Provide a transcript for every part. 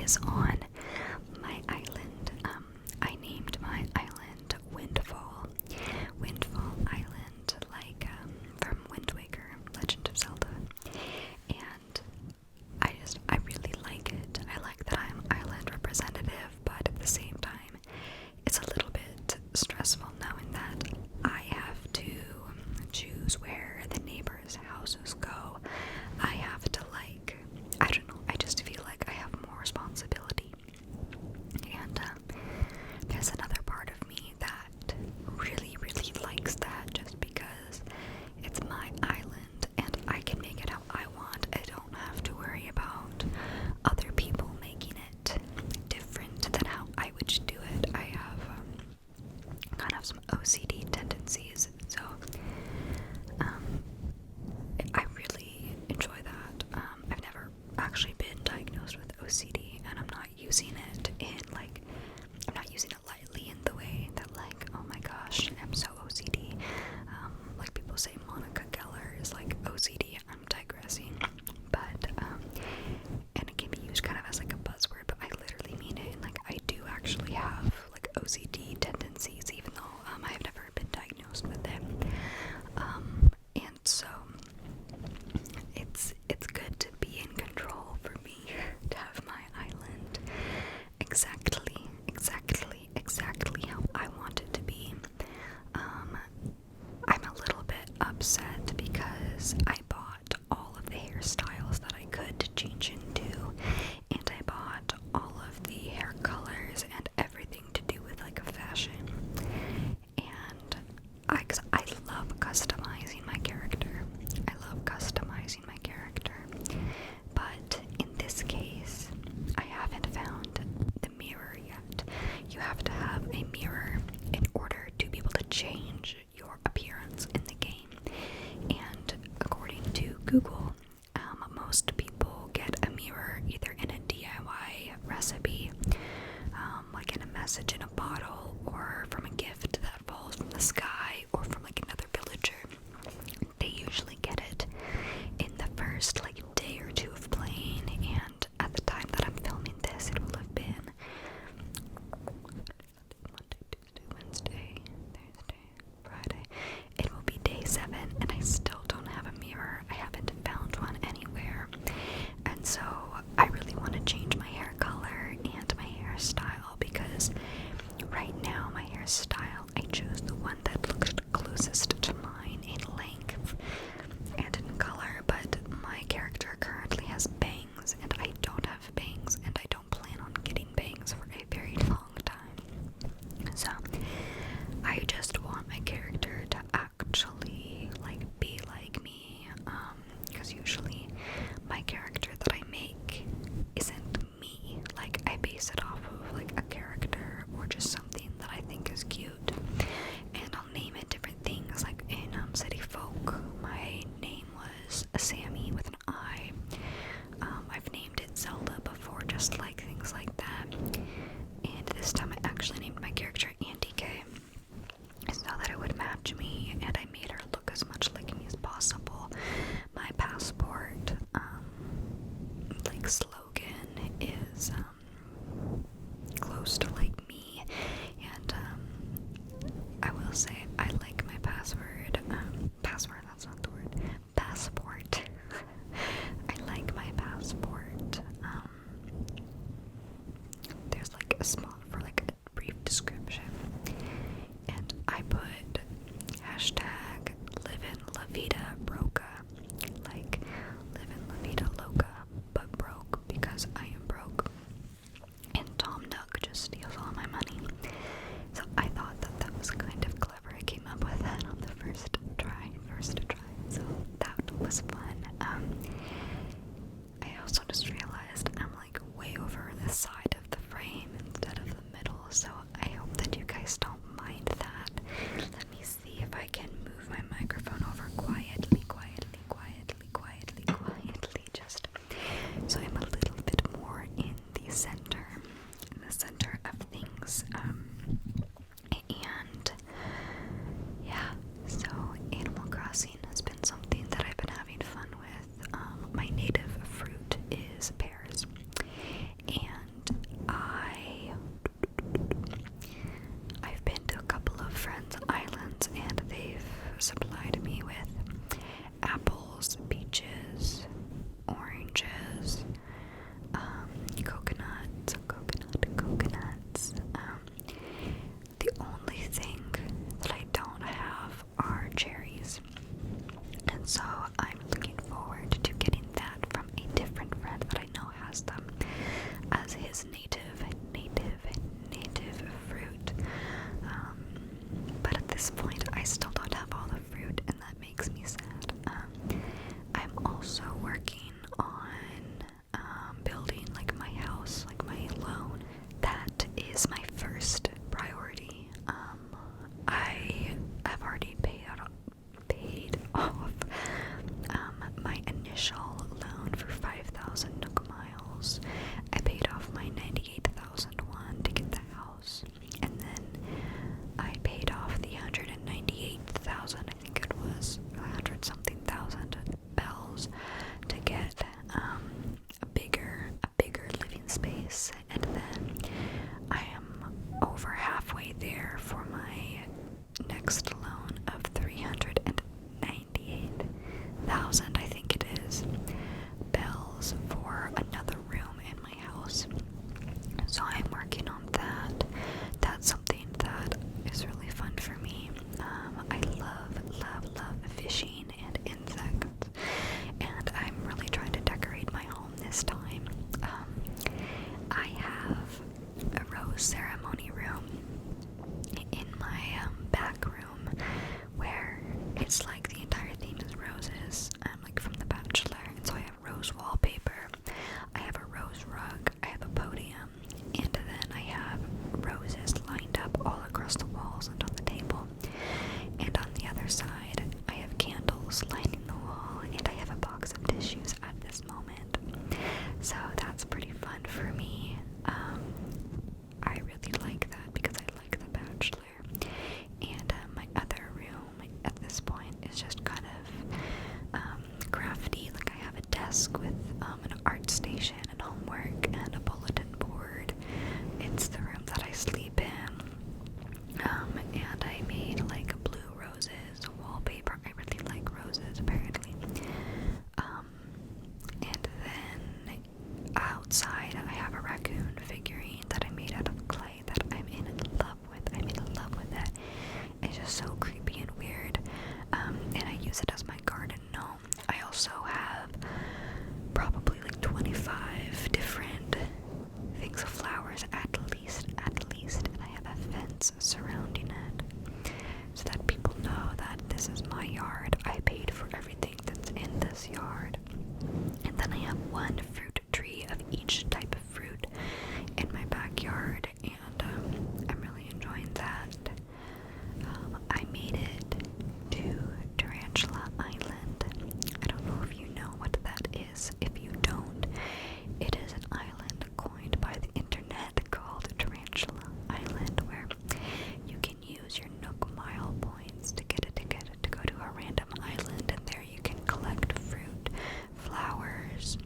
is on my island. I named my island Windfall. Windfall Island, like from Wind Waker, Legend of Zelda. And I really like it. I like that I'm island representative, but at the same time, it's a little bit stressful knowing that I have to choose where the neighbors' houses go. I have to, like, I don't know, I just feel like I have more responsibility. And there's another part of me that really, really likes that, just because it's my island and I can make it how I want. I don't have to worry about other people making it different than how I would do it. I have kind of some OCD tendencies, so I really enjoy that. I've never actually been diagnosed with OCD, and I'm not using it lightly in the way that, like, oh my gosh, I'm so OCD. Like people say Monica Geller is like OCD. I'm digressing, but and it can be used kind of as like a buzzword, but I literally mean it. And like I do actually have like OCD tendencies, even though I've never been diagnosed with it. And so it's good to be in control for me, to have my island exactly how I want it to be. I'm a little bit upset because I bought all of the hairstyles that I could to change into, and I bought all of the hair colors and everything to do with like a fashion. And I love customizing my character. But in this case, I haven't found the mirror yet. You have to have a mirror in order to be able to change your appearance in the game. And according to Google, most people get a mirror either in a DIY recipe, like in a message in a bottle, or from a gift that falls from the sky, or from like another villager. They usually get it in the first like day or two of playing, and at the time that I'm filming this, it will have been Monday, Tuesday, Wednesday, Thursday, Friday. It will be day 7, and I still don't have a mirror. I haven't found one anywhere, and so I really want to change my hair color and my hairstyle, because right now my hairstyle, I chose the one that looked closest to mine in length and in color, but my character currently has bangs, and I don't have bangs, and I don't plan on getting bangs for a very long time. So I just want my character to actually like be like me, because usually my character that I make isn't me. Like I base it off of like a character or just something that I think is cute, and I'll name it different things. Like in has them as his native fruit. But at this point, I still don't have all the fruit, and that makes me sad. I'm also working on building like my house, like my loan. That is my first priority. I have already paid off my initial loan for 5,000 Nook miles. I paid off my 98,001 to get the house, and then I paid off the 198,000, I think it was 100 something thousand bells to get a bigger living space, and then I am over halfway there for my next loan of 398,000, I think it is, bells for another room in my house. So I'm working on that. That's something that is really fun for me. I love fishing and insects, and I'm really trying to decorate my home this time. I have a rose ceremony room in my back room where it's like the entire theme is roses, like from The Bachelor, and so I have rose wallpaper, I have a rose rug, I have a podium, and then I have roses lined up all across the walls and on the table, and on the other side I have candles lining the wall, and I have a box of tissues at this moment. So that's pretty fun for me. I really like that because I like The Bachelor. And my other room at this point is just kind of crafty. Like I have a desk with an art station and homework and a bulletin board. It's the room that I sleep in. And I made like blue roses wallpaper. I really like roses apparently. And then outside I have a raccoon figurine that I made out of clay that I'm in love with. I'm in love with it. It's just so creepy and weird. And I use it as my garden gnome. I also have probably like 25 different things of flowers at least, and I have a fence surrounding it so that people know that this is my yard. I paid for everything that's in this yard. And then I have one fruit tree of each type of fruit in my backyard, and I'm really enjoying that. I made it to Tarantula Island. I don't know if you know what that is. If you don't, it is an island coined by the internet called Tarantula Island, where you can use your Nook Mile points to get a ticket to go to a random island, and there you can collect fruit, flowers,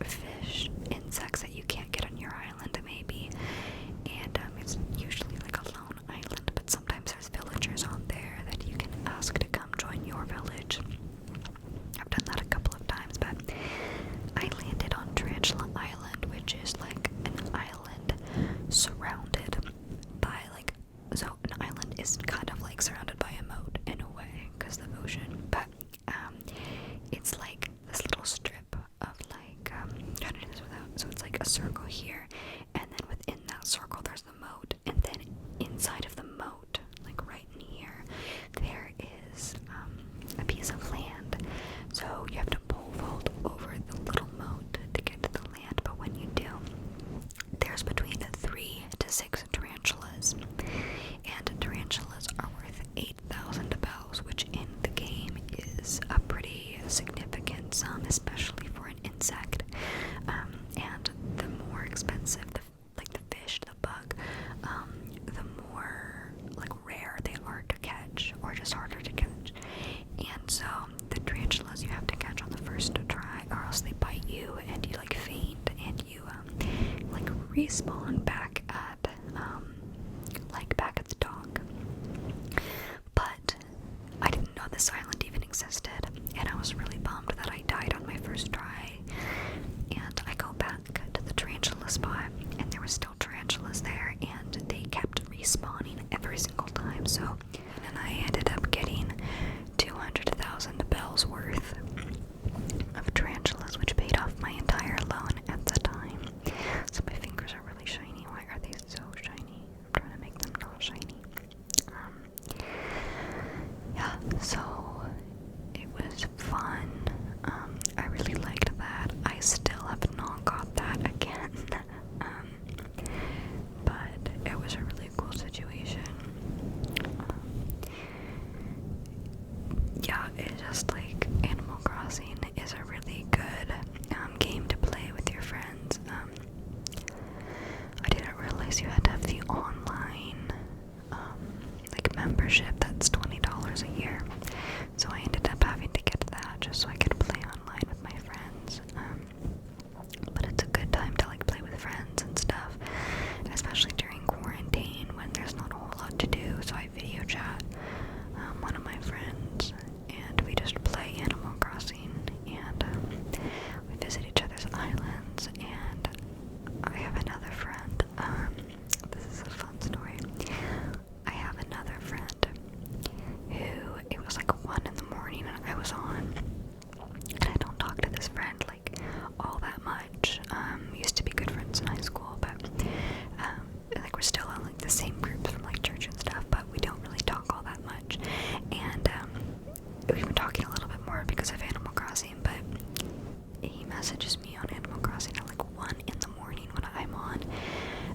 fish, insects that you can't get on your island maybe, and it's usually like a lone island, but sometimes there's villagers on there that you can ask to come join your village. I've done that a couple of times, but I landed on Tarantula Island, which is like an island surrounded by like, so an island is kind of like surrounded by a moat in a way because of the ocean, but it's like this little strip of like, trying to do this without, so it's like a circle here, and then within that circle there's the moat, and then inside of the moat, like right in here, there is a piece of land. So you have to pole vault over the little moat to get to the land, but when you do, there's between 3 to 6 tarantulas, and tarantulas are worth 8,000 bells, which in the game is a pretty significant sum, especially for an insect. And the more expensive the fish, the bug, the more like rare they are to catch, or just harder to catch. And so the tarantulas you have to catch on the first try, or else they bite you and you like faint, and you like respawn back at back at the dock. But I didn't know this island even existed, and I was really bummed that I died on my first try. And I go back to the tarantula spot, and there were still tarantulas there, and they kept respawning every single time. So, and I ended up getting 200,000 bells worth of tarantulas, which paid off my entire loan otherwise you had to have the online like membership that's $20 a year. So I ended up having to get that just so I could play online with my friends. But it's a good time to like play with friends and stuff, especially during quarantine when there's not a whole lot to do. So I video chat one of my friends and we just play Animal Crossing, and we visit each other's islands. And I have another friend, this is a fun story. I have another friend who, it was like 1 in the morning and I was on, and I don't talk to this friend like all that much. We used to be good friends in high school, but like we're still in like the same groups from like church and stuff, but we don't really talk all that much. And we've been talking a little bit more because of Animal Crossing, but he messages me on Animal Crossing at like 1 in the morning when I'm on,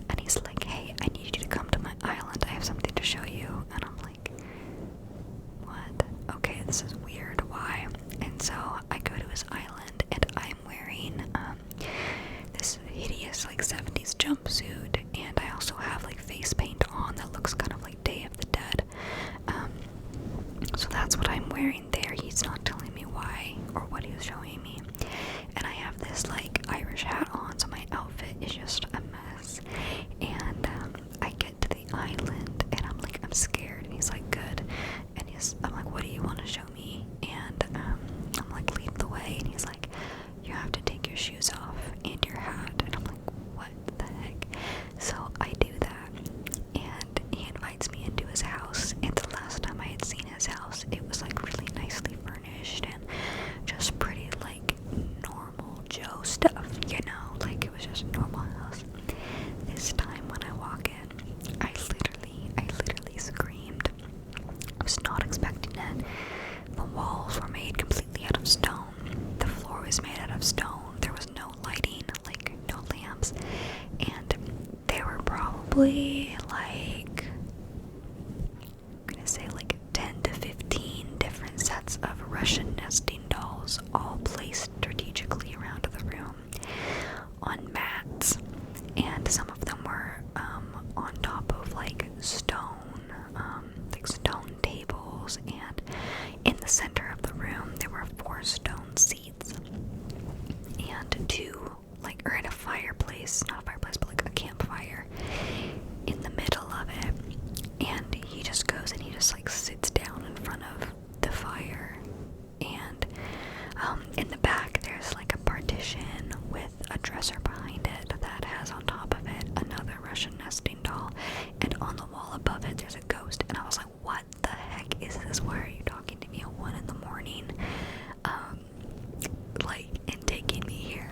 and he's like, hey, I need you to come to my island, I have something to show you. And I'm like, what? Okay, this is weird, why? And so I go to his island and I'm wearing this hideous like 70s jumpsuit, and I also have like face paint on that looks kind of like Day of the Dead. So that's what I'm wearing there. He's not telling me why or what he was showing me. And I have this like Irish hat on, so my outfit is just a mess. And I get to the island and I'm like, I'm scared. And he's like, good. And I'm like, what do you want to show me? And I'm like, lead the way. And he's like, you have to take your shoes off and your hat. And I'm like, what the heck? So I do that, and he invites me into his house. And the last time I had seen his house, it was like really nicely furnished and just pretty like normal Joe stuff, you know, like it was just a normal house. This time when I walk in, I literally screamed. I was not expecting it. The walls were made completely out of stone. The floor was made out of stone. There was no lighting, like no lamps. And there were probably like, I'm gonna say like 10 to 15 different sets of Russian nesting dolls, all placed strategically around the room on mats. And some of them were on top of like stone tables, and in the center of the room there were 4 stone seats and 2 like, or in a fireplace, not a fireplace but like a campfire in the middle of it. And he just goes and he just like sits down in front of the fire, and in the back there's like a partition with a dresser behind it that has on top of it another Russian nesting doll, and on the wall above it there's a ghost. And I was like, what the heck is this? Why are you talking to me at 1 in the morning, like, and taking me here?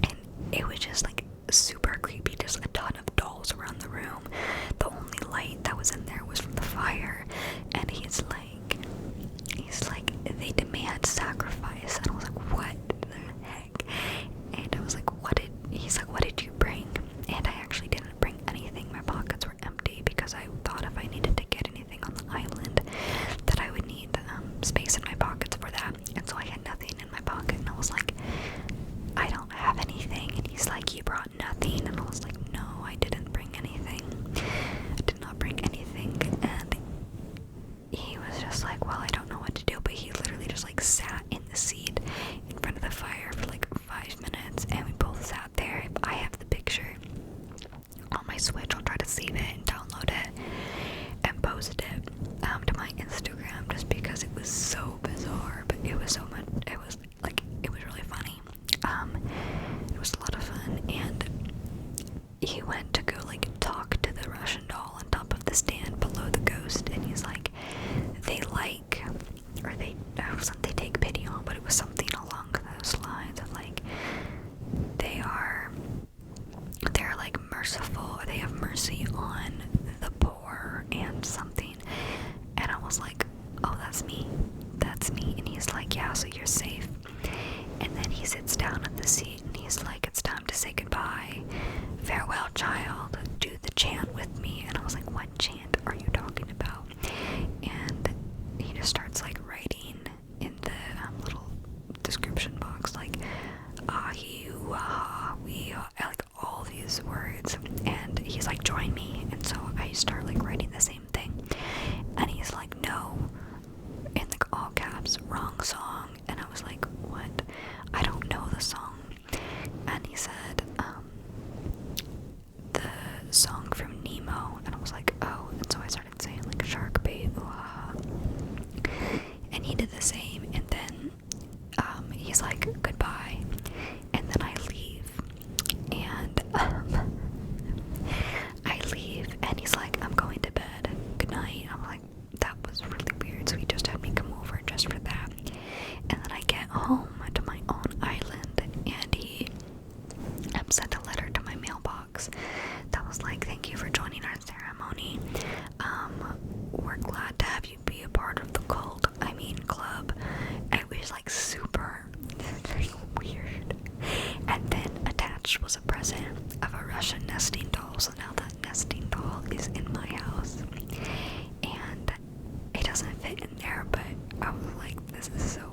And it was just like super creepy, just a ton of dolls around the room. The only light that was in there was from the fire. And he's like, they demand sacrifice. And I was like, what the heck? And I was like, he's like, what did you bring? And I actually didn't bring anything. My pockets were empty because I thought if I needed to get anything on the island that I would need space in my pockets for that. And so I had nothing in my pocket, and I was like, I don't have anything. And he's like, you brought nothing? And I was like, no, I didn't bring anything. I did not bring anything. And he was just like, well, I don't know what to do. But he literally just like sat in the seat in front of the fire for like 5 minutes, and we both sat there. I have the picture on my Switch. I'll try to save it and download it and post it to my Instagram, just because it was so bizarre. But it was so much, it was really funny. It was a lot of fun. And he went to go like talk to the Russian doll on top of the stand below the ghost, and he's like, they take pity on, but it was something along those lines of like, they're like merciful, or they have mercy on the poor and something. And I was like, oh, that's me. And he's like, yeah, so you're safe. And then he sits down at the seat and he's like, it's time to say goodbye. Farewell, child. Do the chant with me. And I was like, what chant are you talking about? And he just starts like writing in the little description box, like, ah, he, ah, we, like all these words. And he's like, join me? And so I start like writing the same thing, and he's like, no, in like all caps, wrong song. And I was like, what? I don't know the song. And he said, the song from Nemo. And I was like, oh. And so I started saying like shark bait, ooh, hahah. And he did the same. And then he's like, goodbye. And then I leave. And I leave, and he's like, I'm going to bed. Good night. I'm like, that was really weird. So he just had me come over just for that. And then I get home to my own island, and he sent a letter to my mailbox that was like, thank you for joining our ceremony. We're glad to have you be a part of the club. And it was like super weird. And then attached was a present of a Russian nesting doll. So now that nesting doll is in my house, and it doesn't fit in there, but I was like, this is so